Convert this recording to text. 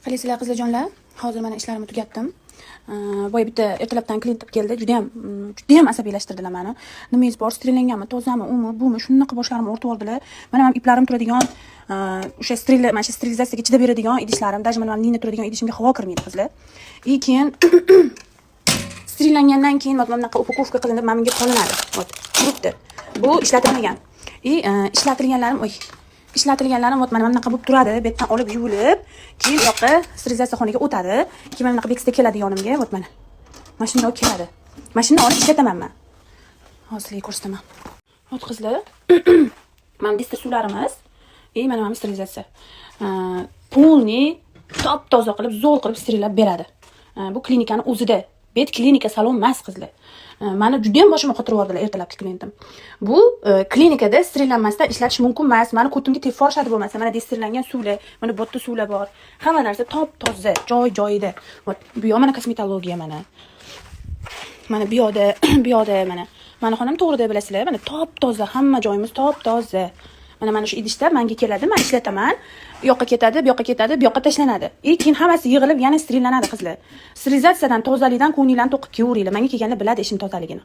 Qaysizlar qizlarjonlar? Hozir mana ishlarimni tugatdim. Boya bitta ertalabdan klient keldi. Juda ham asabiylashtirdilar meni. Nimangiz bor? Sterillanganmi, tozami, umi, bumi, shunaqa boshlarimni o'rtib oldilar. Mana ham iplarim turadigan, o'sha mana shu sterilizatsiyaga chidab beradigan idishlarim, даже mana nina turadigan idishimga havo kirmaydi qizlar. Keyin sterillangandan keyin mana bunaqa upakovka qilinib menga qolinadi. Turibdi. Bu ishlatilmagan. Ishlatilganlarim mana bunaqa bo'lib turadi. Betdan olib yuvilib, keyin yoqqa sterilizatsiya xonasiga o'tadi. Keyin mana bunaqa bekisda keladi yonimga, mana. Mashina olib keladi. Mashina olib ishlataman men. Hozirlik ko'rsataman. Qizlar, mana dista suvlarimiz, mana mana sterilizatsiya. Polni top-toza qilib, zo'r qilib sterillab beradi. Bu klinikani o'zida. Bet klinika salon emas qizlar. Meni juda ham boshimga qotirib yubordilar ertalabki klientim. Bu klinikada sterillanmasdan ishlatish mumkin emas. Meni ko'timga tep forshadi bo'lmasa, mana desterillangan suvlar, mana bu yerda suvlar bor. Hamma narsa top-toza, joy-joyida. Bu yoq mana kosmetologiya mana. Mana bu yoqda mana. Meni xonim to'g'ri deb bilasizlar, mana top-toza, hamma joyimiz top-toza. Mana shu idishda menga keladi, men ishlataman. Bu yoqqa ketadi, bu yoqqa ketadi, bu yoqqa tashlanadi. Keyin hammasi yig'ilib yana sterillanadi qizlar. Sterilizatsiyadan, tozalikdan ko'ngillarni to'qib kelaveringlar. Menga kelganda biladi ishim tozaligini.